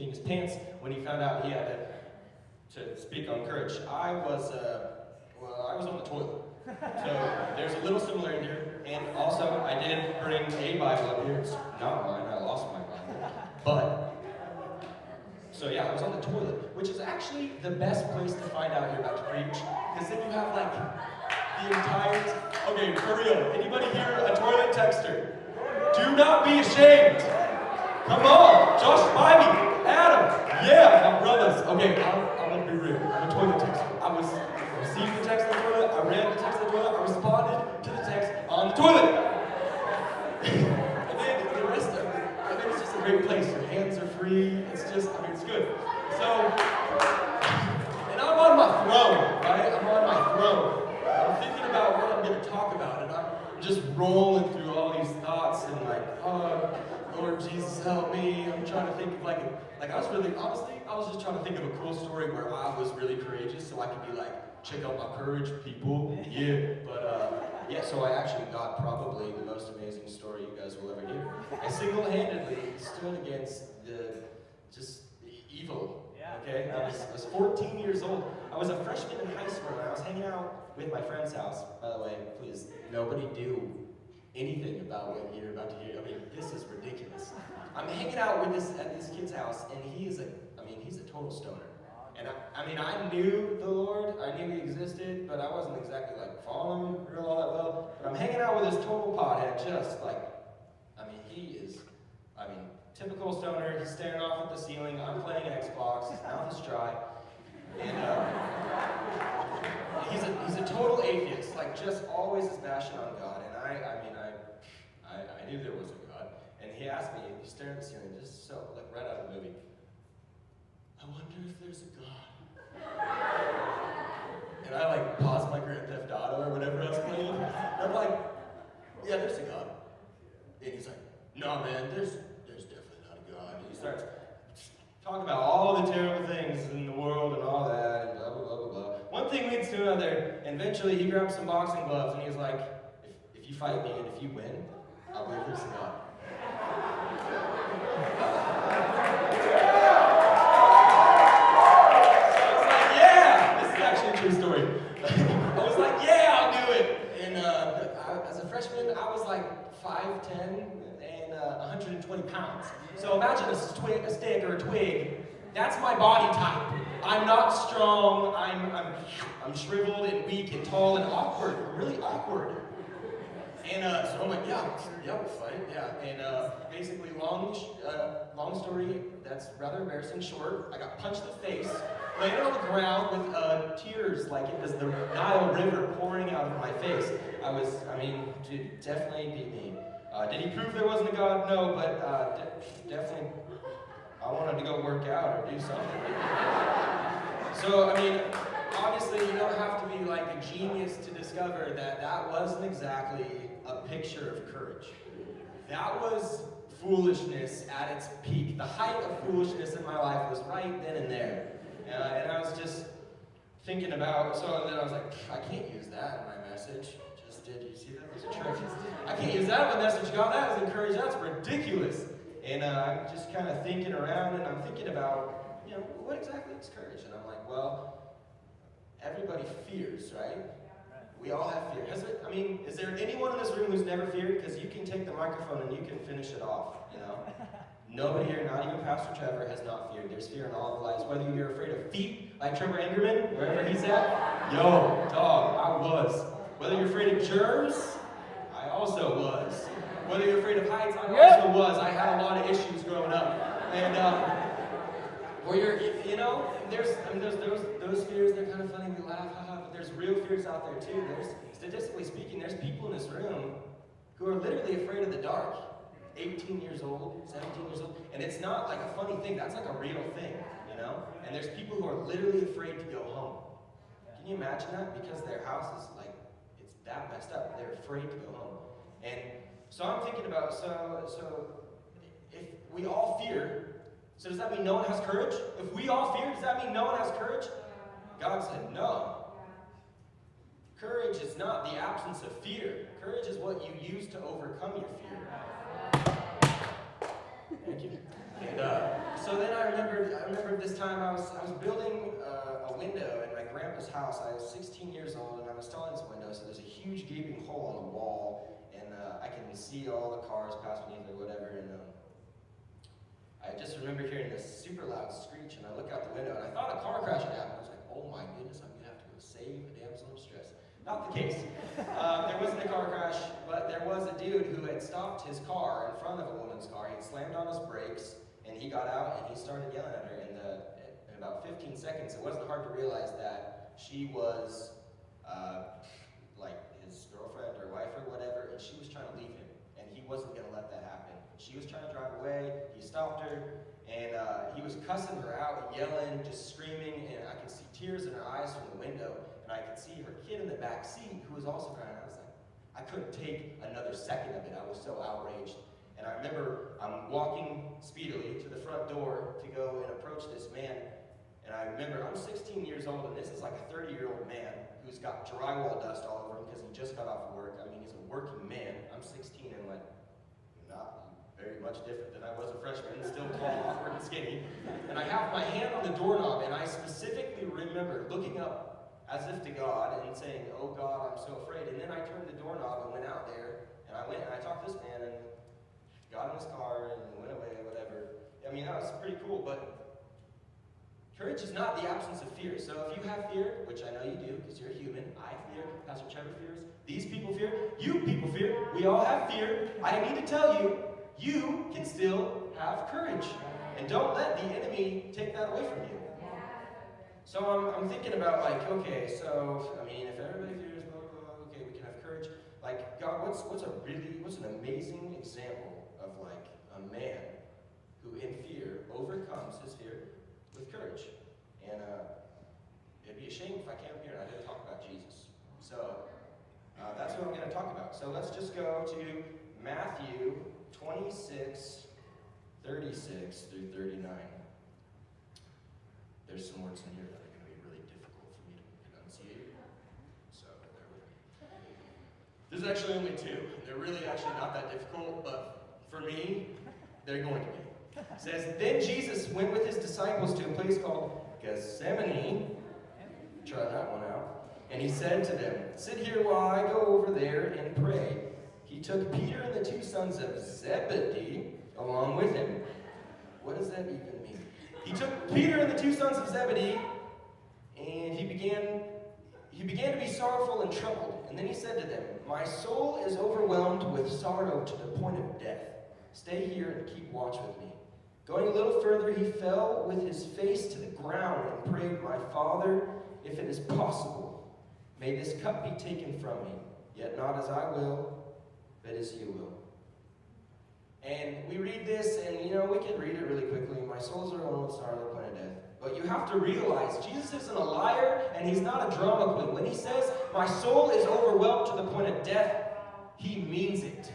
peeing his pants when he found out he had to speak on courage. I was on the toilet. So there's a little similarity here. And also, I did bring a Bible up here. It's not mine, I lost my Bible. But, so yeah, I was on the toilet, which is actually the best place to find out you're about to preach. Because then you have like the entire, okay, for real, anybody here a toilet texter? Do not be ashamed. Come on, Josh Spivey, Adam, yeah, my brothers. Okay, I'm gonna be real. I'm a toilet texter. I received the text on the toilet, I read the text on the toilet, I responded to the text on the toilet. And then the rest of it, I mean, it's just a great place. Your hands are free. It's just, I mean, it's good. So, and I'm on my throne, right? I'm on my throne. I'm thinking about what I'm going to talk about, and I'm just rolling through all these thoughts and like, oh, Lord Jesus, help me. I'm trying to think of like I was really, honestly, I was just trying to think of a cool story where I was really courageous so I could be like, check out my courage, people. Yeah, but yeah, so I actually got probably the most amazing story you guys will ever hear. I single-handedly stood against the evil. Okay, I was 14 years old. I was a freshman in high school, and I was hanging out with my friend's house. By the way, please, nobody do anything about what you're about to hear. I mean, this is ridiculous. I'm hanging out with at this kid's house, and he's a total stoner. And I knew the Lord, I knew He existed, but I wasn't exactly like following Him real all that well. But I'm hanging out with this total pothead, just like, he is, typical stoner. He's staring off at the ceiling. I'm playing Xbox. His mouth is dry, and he's a total atheist. Like, just always is bashing on God. And I knew there was a God. And he asked me, he's staring at the ceiling, just so like right out of the movie. I wonder if there's a God. And I like paused my Grand Theft Auto or whatever I was playing. And I'm like, yeah, there's a God. And he's like, no, man, there's definitely not a God. And he starts talking about all the terrible things in the world and all that, and blah, blah, blah, blah, blah. One thing leads to another, and eventually he grabs some boxing gloves, and he's like, if you fight me and if you win, I'll believe there's a God. So I was like, yeah, this is actually a true story. I was like, yeah, I'll do it. And as a freshman, I was like 5'10", 120 pounds. So imagine a stick or a twig. That's my body type. I'm not strong. I'm shriveled and weak and tall and awkward. I'm really awkward. And so I'm like, yeah, we'll fight. Yeah. And basically, long story. That's rather embarrassing. Short. I got punched in the face. Landed on the ground with tears like it was the Nile River pouring out of my face. Dude, definitely beat me. Did he prove there wasn't a God? No, but definitely I wanted to go work out or do something. So, obviously you don't have to be like a genius to discover that wasn't exactly a picture of courage. That was foolishness at its peak. The height of foolishness in my life was right then and there. And I was just thinking about, so then I was like, I can't use that in my message. Did you see that? It was a trick. I can't use that in my message. God, that is encouraging. That's ridiculous. And I'm just kind of thinking around, and I'm thinking about, what exactly is courage? And I'm like, well, everybody fears, right? We all have fear. Is there anyone in this room who's never feared? Because you can take the microphone and you can finish it off, Nobody here, not even Pastor Trevor, has not feared. There's fear in all of our lives. Whether you're afraid of feet, like Trevor Engerman, wherever he's at, yo, dog, I was. Whether you're afraid of germs, I also was. Whether you're afraid of heights, I also was. I had a lot of issues growing up. And, or those fears, they're kind of funny, we laugh, haha, but there's real fears out there too. Statistically speaking, there's people in this room who are literally afraid of the dark. 18 years old, 17 years old, and it's not like a funny thing, that's like a real thing, And there's people who are literally afraid to go home. Can you imagine that? Because their house is like, it's that messed up. They're afraid to go home. And so I'm thinking about, so if we all fear, so does that mean no one has courage? If we all fear, does that mean no one has courage? God said no. Courage is not the absence of fear. Courage is what you use to overcome your fear. Thank you. And so then I remembered this time I was building a window in my grandpa's house. I was 16 years old, and I'm installing this window, so there's a huge gaping hole in the wall, and I can see all the cars pass beneath or whatever, and I just remember hearing this super loud screech, and I look out the window, and I thought a car crash had happened. I was like, oh my goodness, I'm going to have to go save a damsel in distress. Not the case. There wasn't a car crash, but there was a dude who had stopped his car in front of a woman's car. He had slammed on his brakes, and he got out, and he started yelling at her. And in about 15 seconds, it wasn't hard to realize that she was like his girlfriend or wife or whatever, and she was trying to leave him, and he wasn't going to let that happen. She was trying to drive away. He stopped her, and he was cussing her out, yelling, just screaming, and I could see tears in her eyes from the window. And I could see her kid in the back seat who was also crying. I was like, I couldn't take another second of it. I was so outraged. And I remember I'm walking speedily to the front door to go and approach this man. And I remember I'm 16 years old, and this is like a 30-year-old man who's got drywall dust all over him because he just got off work. I mean, he's a working man. I'm 16 and like, not very much different than I was a freshman, still tall, awkward, and skinny. And I have my hand on the doorknob, and I specifically remember looking up as if to God and saying, oh God, I'm so afraid. And then I turned the doorknob and went out there, and I went and I talked to this man and got in his car and went away, whatever. I mean, that was pretty cool, but courage is not the absence of fear. So if you have fear, which I know you do because you're human, I fear, Pastor Trevor fears, these people fear, you people fear, we all have fear. I need to tell you, you can still have courage. And don't let the enemy take that away from you. So I'm thinking about like, okay, so, I mean, if everybody fears, blah, blah, blah, okay, we can have courage. Like, God, what's an amazing example of like a man who in fear overcomes his fear with courage. And it'd be a shame if I came up here and I didn't talk about Jesus. So that's what I'm going to talk about. So let's just go to Matthew 26, 36 through 39. There's some words in here that are going to be really difficult for me to pronunciate, so bear with me. There's actually only two. They're really actually not that difficult, but for me, they're going to be. It says, then Jesus went with his disciples to a place called Gethsemane. Try that one out. And he said to them, sit here while I go over there and pray. He took Peter and the two sons of Zebedee along with him. What does that even mean? He took Peter and the two sons of Zebedee, and he began to be sorrowful and troubled. And then he said to them, my soul is overwhelmed with sorrow to the point of death. Stay here and keep watch with me. Going a little further, he fell with his face to the ground and prayed, my Father, if it is possible, may this cup be taken from me, yet not as I will, but as you will. And we read this, and we can read it really quickly. My soul's overwhelmed with sorrow to the point of death. But you have to realize, Jesus isn't a liar, and he's not a drama queen. When he says, my soul is overwhelmed to the point of death, he means it.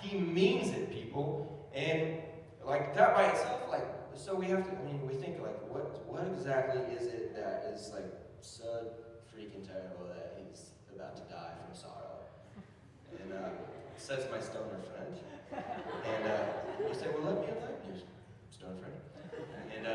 He means it, people. And like that by itself, like, so we have to, we think like, what exactly is it that is like so freaking terrible that he's about to die from sorrow? And says my stoner friend. And you say, well, let me enlighten you, stoner friend. And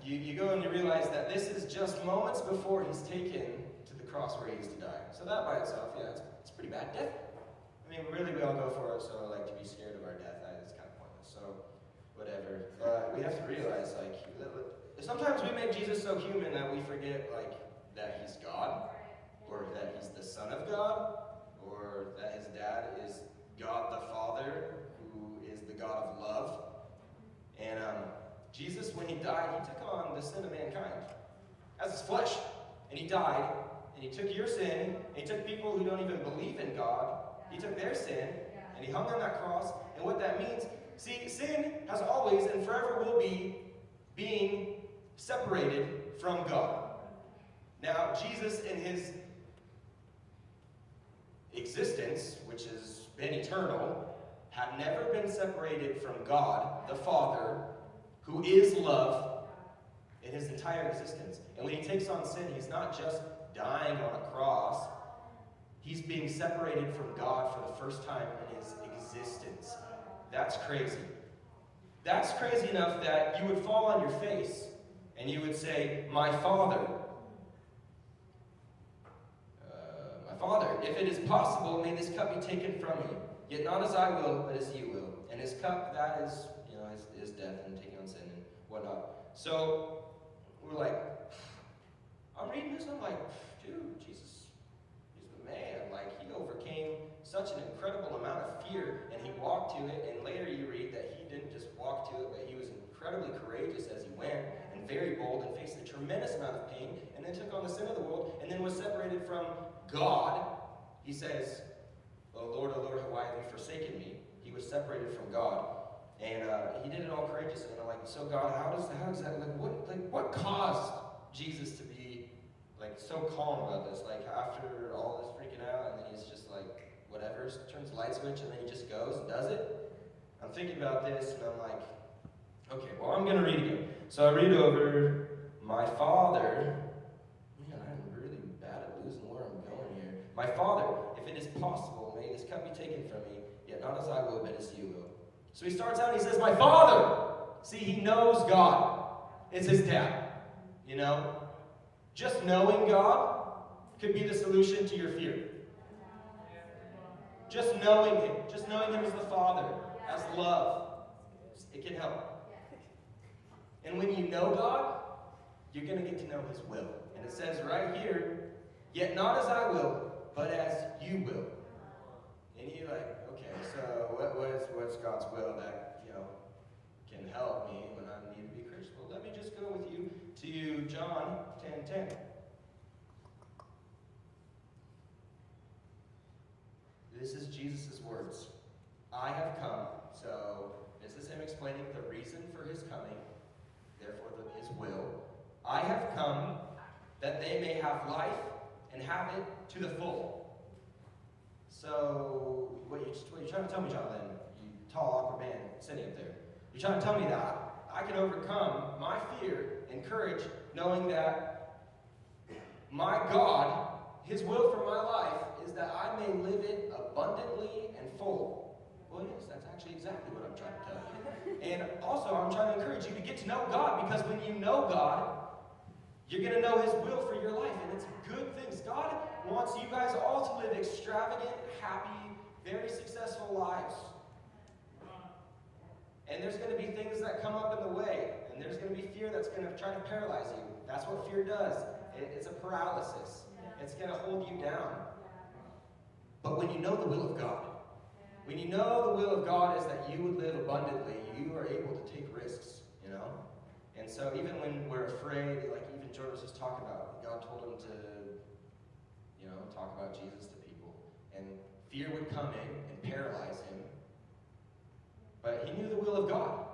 you go and you realize that this is just moments before he's taken to the cross where he is to die. So that by itself, yeah, it's pretty bad death. Really we all go for it, so like to be scared of our death, it's kind of pointless. So whatever. But we have to realize, like, sometimes we make Jesus so human that we forget, like, that he's God, or that he's the Son of God, or that his dad is God the Father, who is the God of love. And Jesus, when he died, he took on the sin of mankind as his flesh. And he died, and he took your sin, and he took people who don't even believe in God. He took their sin, and he hung on that cross. And what that means, see, sin has always and forever will be being separated from God. Now, Jesus in his existence, which has been eternal, had never been separated from God, the Father, who is love, in his entire existence. And when he takes on sin, he's not just dying on a cross, he's being separated from God for the first time in his existence. That's crazy. That's crazy enough that you would fall on your face and you would say, my Father, if it is possible, may this cup be taken from me. Yet not as I will, but as you will. And his cup, that is, is death and taking on sin and whatnot. So we're like, I'm reading this and I'm like, dude, Jesus, he's the man. Like, he overcame such an incredible amount of fear and he walked to it. And later you read that he didn't just walk to it, but he was incredibly courageous as he went and very bold and faced a tremendous amount of pain and then took on the sin of the world and then was separated from God. He says, oh Lord, why have you forsaken me? He was separated from God. And he did it all courageously. And I'm like, so God, how does that, what caused Jesus to be, so calm about this? Like, after all this freaking out, and then he's just like, whatever, turns the light switch, and then he just goes and does it? I'm thinking about this, and I'm like, okay, well, I'm going to read again. So I read over, my Father, man, I'm really bad at losing where I'm going here. My Father, if it is possible, may this cup be taken from me, yet not as I will, but as you will. So he starts out and he says, my Father. See, he knows God. It's his dad. Just knowing God could be the solution to your fear. Just knowing him as the Father, as love, it can help. And when you know God, you're going to get to know his will. And it says right here, yet not as I will, but as you will. And you're like, okay, so what's God's will that, can help me when I need to be Christian? Well, let me just go with you to John 10:10. This is Jesus' words. I have come. So this is him explaining the reason for his coming, therefore his will. I have come that they may have life and have it to the full. So what you're trying to tell me, Jonathan, you tall, awkward man sitting up there, you're trying to tell me that I can overcome my fear and courage knowing that my God, his will for my life, is that I may live it abundantly and full. Well, yes, that's actually exactly what I'm trying to tell you. And also, I'm trying to encourage you to get to know God, because when you know God, you're going to know his will for your life, and it's good things. God wants you guys all to live extravagant, happy, very successful lives. And there's going to be things that come up in the way, and there's going to be fear that's going to try to paralyze you. That's what fear does. It's a paralysis. It's going to hold you down. But when you know the will of God, when you know the will of God is that you would live abundantly, you are able to take risks, And so even when we're afraid, like even Jordan was just talking about, God told him to, talk about Jesus to people. And fear would come in and paralyze him. But he knew the will of God.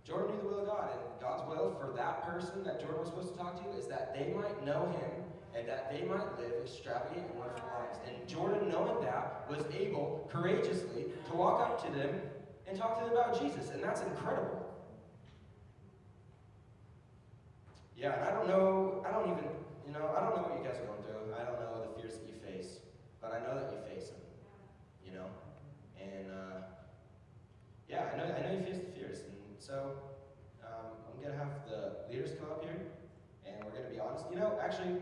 Jordan knew the will of God. And God's will for that person that Jordan was supposed to talk to is that they might know him and that they might live extravagant and wonderful lives. And Jordan, knowing that, was able, courageously, to walk up to them and talk to them about Jesus. And that's incredible. Yeah, and I don't know what you guys are going through. I don't know the fears that you face. But I know that you face them. And, I know you face the fears. And so, I'm going to have the leaders come up here, and we're going to be honest. Actually,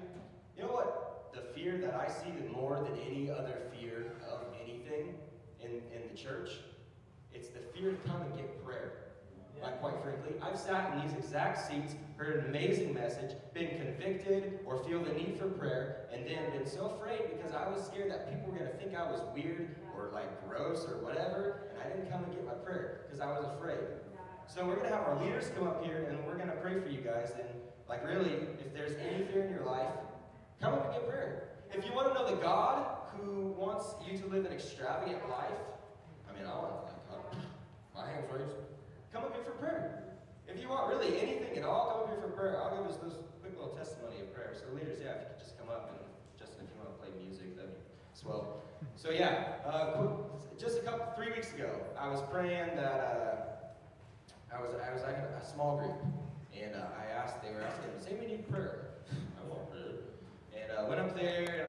you know what? The fear that I see more than any other fear of anything in the church, it's the fear to come and get prayer. Like, quite frankly, I've sat in these exact seats, heard an amazing message, been convicted or feel the need for prayer, and then been so afraid because I was scared that people were going to think I was weird or gross or whatever, and I didn't come and get my prayer because I was afraid. So we're going to have our leaders come up here, and we're going to pray for you guys. And really, if there's any fear in your life, come up and get prayer. If you want to know the God who wants you to live an extravagant life, I want to my hands raised. Come up here for prayer. If you want really anything at all, come up here for prayer. I'll give us this quick little testimony of prayer. So leaders, if you could just come up, and Justin, if you want to play music, that'd be swell. So just 3 weeks ago, I was praying that I was like a small group, and they were asking, say we need prayer. I want prayer. And I went up there.